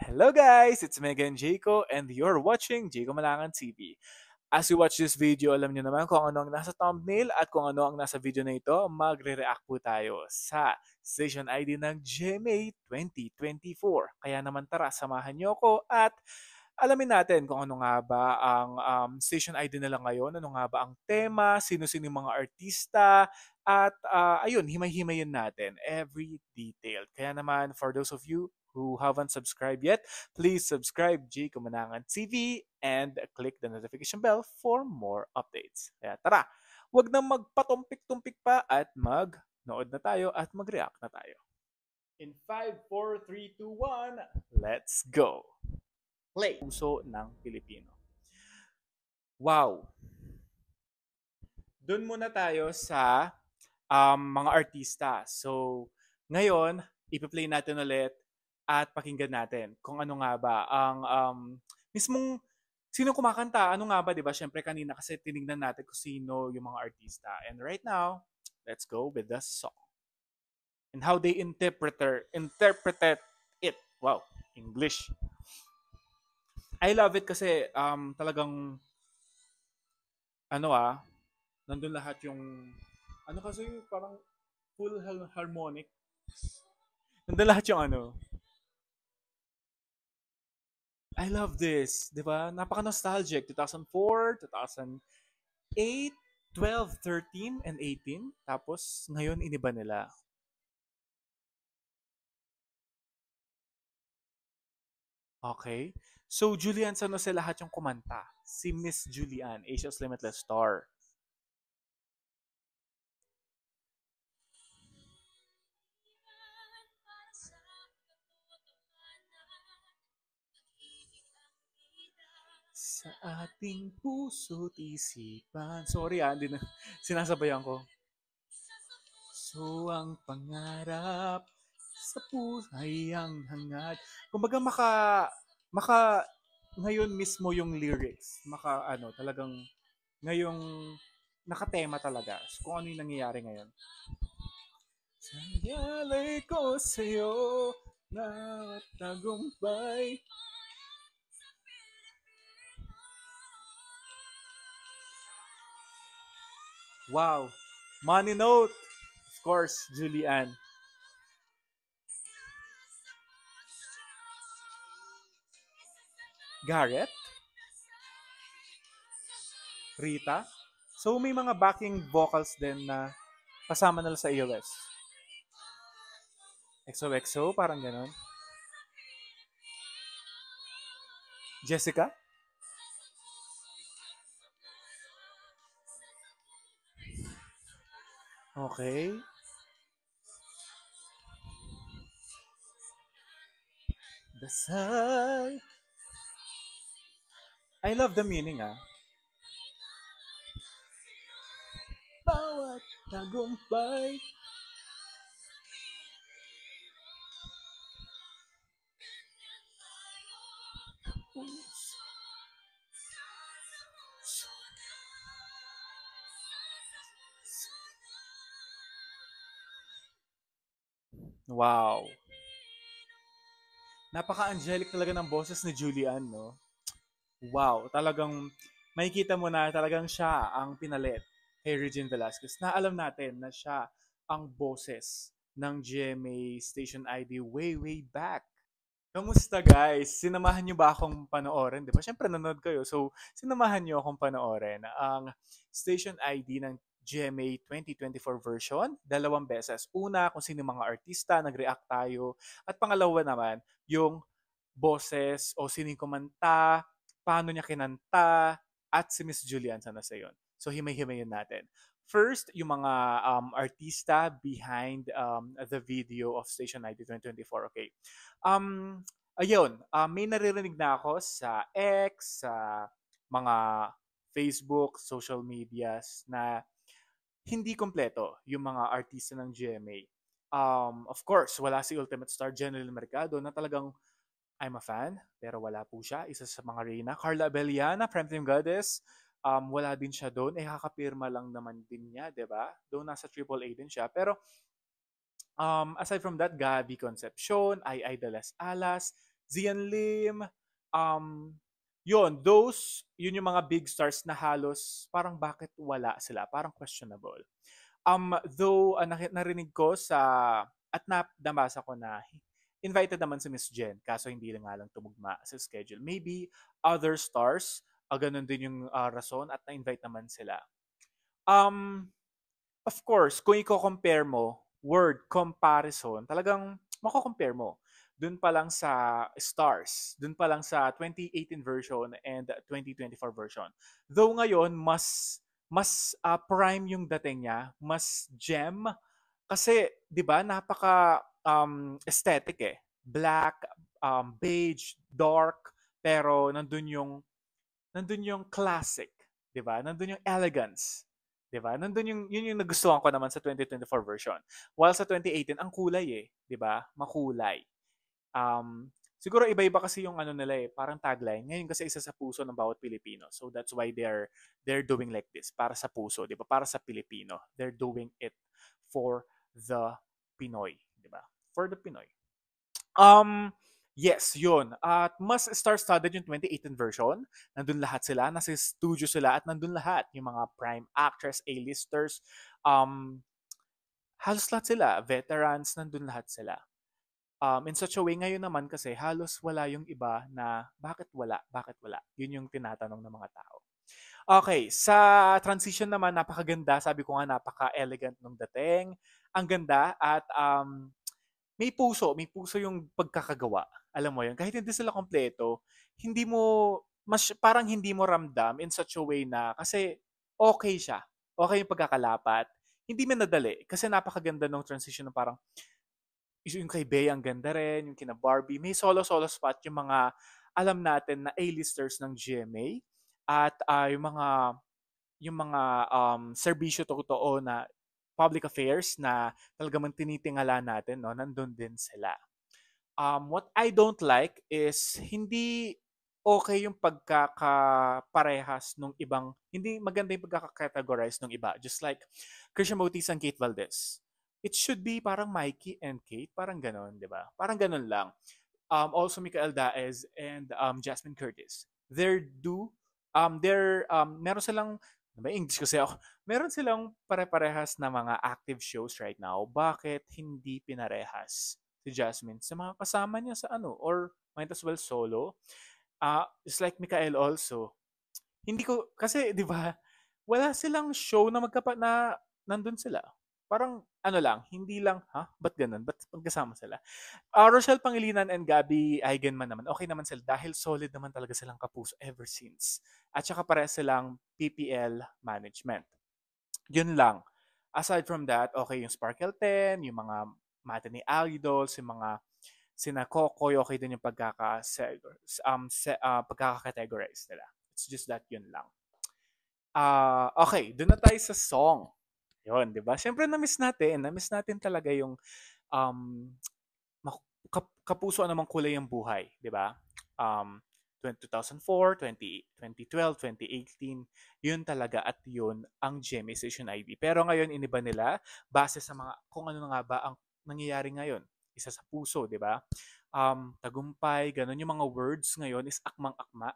Hello guys, it's Megan Jaco and you're watching Jaco Malangan TV. As you watch this video, alam niyo naman kung ano ang nasa thumbnail at kung ano ang nasa video na ito, magre-react po tayo sa station ID ng GMA 2024. Kaya naman tara, samahan niyo ako at alamin natin kung ano nga ba ang station ID nila ngayon, ano nga ba ang tema, sino-sino yung mga artista, at ayun, himay-himayin natin every detail. Kaya naman, for those of you who haven't subscribed yet, please subscribe J Kumanangan TV and click the notification bell for more updates. Kaya tara, wag na magpatumpik-tumpik pa at mag-nood na tayo at mag-react na tayo. In 5, 4, 3, 2, 1, let's go! Play! Puso ng Pilipino. Wow! Doon muna tayo sa mga artista. So, ngayon, ipi-play natin ulit at pakinggan natin kung ano nga ba ang mismong sino kumakanta. Ano nga ba, 'di ba? Syempre kanina kasi tiningnan natin kung sino yung mga artista. And right now, let's go with the song. And how they interpreted it. Wow, English. I love it kasi talagang ano nandun lahat yung ano kasi parang full harmonic. Nandun lahat yung ano. I love this, 'di ba? Napaka-nostalgic. 2004, 2008, 12, 13, and 18. Tapos ngayon iniba nila. Okay. So Julian San Jose lahat yung kumanta. Si Miss Julian, Asia's Limitless Star. Sa ating puso't isipan. Sorry hindi na sinasabayan ko. So ang pangarap sa puso ay ang hangad. Kumbaga maka ngayon mismo yung lyrics. Maka ano, talagang ngayong nakatema talaga kung ano yung nangyayari ngayon. Sayalay ko sa'yo na tagumpay. Wow. Money Note. Of course, Julian. Garrett. Rita. So may mga backing vocals din na kasama nila sa AOS. XOXO, parang ganon. Jessica? Okay. Dasal. I love the meaning Bawat tagumpay. Wow. Napaka-angelic talaga ng boses ni Julian, no? Wow, talagang makikita mo na talagang siya ang pinalit kay Regine Velasquez na alam natin na siya ang boses ng GMA Station ID way, way back. Kamusta guys? Sinamahan niyo ba akong panoorin? Di ba? Siyempre nanonood kayo. So, sinamahan niyo akong panoorin ang Station ID ng GMA 2024 version. Dalawang beses. Una, kung sino mga artista, nag-react tayo. At pangalawa naman, yung boses o sino yung kumanta, paano niya kinanta, at si Miss Julian sana sa yon. So, himay-himayin natin. First, yung mga artista behind the video of Station ID 2024. Okay. Ayun, may naririnig na ako sa X, sa mga Facebook, social medias na hindi kompleto yung mga artista ng GMA. Of course, wala si Ultimate Star General Mercado na talagang I'm a fan, pero wala po siya. Isa sa mga reyna. Carla Abellana, Prime Time Goddess, wala din siya doon. Eh, kakapirma lang naman din niya, di ba? Doon nasa AAA din siya. Pero aside from that, Gabi Concepcion, Ay Dalas Alas, Zian Lim, um, yun yung mga big stars na halos parang bakit wala sila, parang questionable. Though narinig ko at nabasa ko na invited naman si Miss Jen, kaso hindi lang nga lang tumugma sa schedule. Maybe other stars, ganun din yung rason at na-invite naman sila. Um, of course, kung i-compare mo, word comparison, talagang mako-compare mo. Dun pa lang sa stars, dun pa lang sa 2018 version and 2024 version. Though ngayon, mas prime yung dating niya, mas gem. Kasi, di ba, napaka aesthetic eh. Black, beige, dark, pero nandun yung classic, 'di ba? Nandun yung elegance, 'di ba? Nandun yung yun yung nagustuhan ko naman sa 2024 version. While sa 2018 ang kulay eh, 'di ba? Makulay. Siguro iba-iba kasi yung ano nila eh, parang tagline. Ngayon kasi isa sa puso ng bawat Pilipino. So that's why they're doing like this para sa puso, 'di ba? Para sa Pilipino. They're doing it for the Pinoy, 'di ba? For the Pinoy. Um, yes, yun. At mas star-studded yung 2018 version. Nandun lahat sila. Nasa studio sila at nandun lahat. Yung mga prime actress, A-listers. Um, halos lahat sila. Veterans, nandun lahat sila. In such a way, ngayon naman kasi halos wala yung iba na bakit wala? Bakit wala? Yun yung tinatanong ng mga tao. Okay, sa transition naman, napakaganda. Sabi ko nga, napaka-elegant nung dating. Ang ganda at may puso yung pagkakagawa. Alam mo yun, kahit hindi sila kompleto, parang hindi mo ramdam in such a way na, kasi okay siya. Okay yung pagkakalapat. Hindi man nadali. Kasi napakaganda ng transition na parang, yung kay Bea ang ganda rin, yung kina Barbie. May solo-solo spot yung mga alam natin na A-listers ng GMA at yung mga serbisyo totoo na public affairs na talagang tinitingala natin, no, nandun din sila. What I don't like is hindi okay yung pagkakaparehas nung ibang, hindi maganda yung pagkakacategorize nung iba. Just like Christian Motis and Kate Valdez. It should be parang Mikey and Kate, parang ganon, di ba? Parang ganon lang. Also Michael Daez and Jasmine Curtis. Meron silang, may English kasi ako, meron silang pare-parehas na mga active shows right now. Bakit hindi pinarehas si Jasmine sa mga kasama niya sa ano? Or might as well solo? Just like Mikael also. Hindi ko, kasi di ba, wala silang show na na nandun sila. Parang ano lang, hindi lang, ha? Ba't ganun? Ba't magkasama sila? Rochelle Pangilinan and Gabby Eigenman naman, okay naman sila dahil solid naman talaga silang kapuso ever since. At saka pare silang PPL management. Yun lang. Aside from that, okay yung Sparkle 10, yung mga matinee idols, yung mga sina Kokoy, okay din yung pagkaka-categorize nila. It's just that yun lang. Okay, doon na tayo sa song. Yun, di ba? Siyempre, na-miss natin. Na-miss natin talaga yung um, kapuso namang kulay ang buhay, di ba? Um, 2004, 2012, 2018, yun talaga at yun ang GMA Station ID. Pero ngayon, iniba nila base sa mga, kung ano na nga ba ang nangyayari ngayon. Isa sa puso, di ba? Tagumpay, ganun yung mga words ngayon is akmang-akma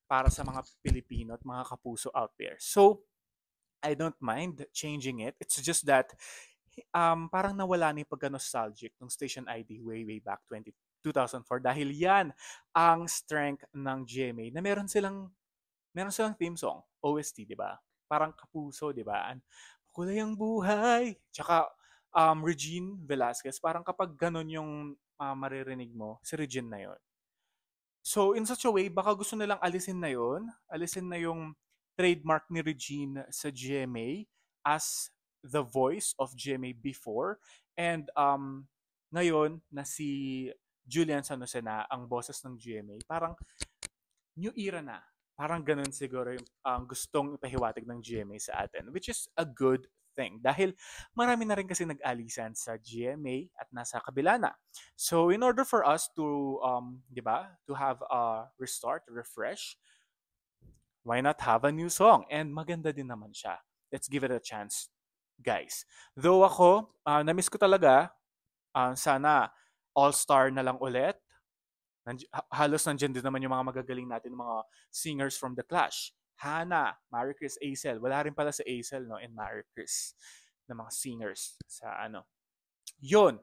para sa mga Pilipino at mga kapuso out there. So, I don't mind changing it. It's just that parang nawala na yung pagka-nostalgic ng Station ID way back 2004 dahil yan ang strength ng GMA na meron silang theme song, OST, 'di ba? Parang kapuso, 'di ba? Kulay ang buhay. Tsaka Regine Velasquez, parang kapag ganun yung maririnig mo, si Regine na 'yon. So, in such a way, baka gusto nilang alisin na yon, alisin na yung trademark ni Regine sa GMA as the voice of GMA before. And ngayon na si Julian San Jose na ang boses ng GMA, parang new era na. Parang ganun siguro yung gustong ipahiwatig ng GMA sa atin, which is a good thing. Dahil marami na rin kasi nag-alisan sa GMA at nasa kabila na. So in order for us to, di ba, to have a restart, refresh, why not have a new song? And maganda din naman siya. Let's give it a chance, guys. Though ako, na-miss ko talaga, sana all-star na lang ulit. Halos nandiyan din naman yung mga magagaling natin mga singers from The Clash. Hana, Marie Chris, Aisel. Wala rin pala si Aisel, no, and Marie Chris na mga singers sa ano. Yun.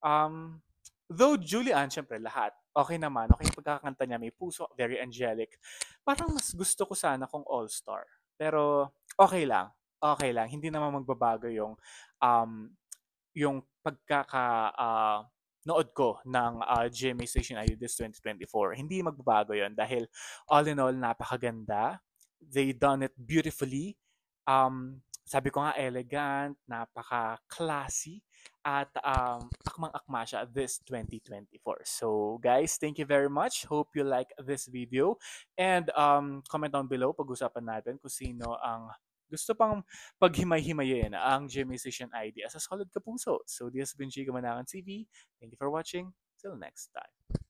Um, though Julian, syempre lahat, okay naman. Okay yung pagkakanta niya, may puso, very angelic. Parang mas gusto ko sana kung all-star. Pero okay lang. Okay lang. Hindi naman magbabago um, yung nood ko ng GMA Station ID this 2024. Hindi magbabago yon dahil all in all, napakaganda. They done it beautifully. Sabi ko nga, elegant, napaka-classy, at akmang-akma siya this 2024. So guys, thank you very much. Hope you like this video. And comment down below, pag-usapan natin kung sino ang gusto pang paghimay-himayin ang GMA Station ID as a solid kapuso. So this has been Chico Manakan TV. Thank you for watching. Till next time.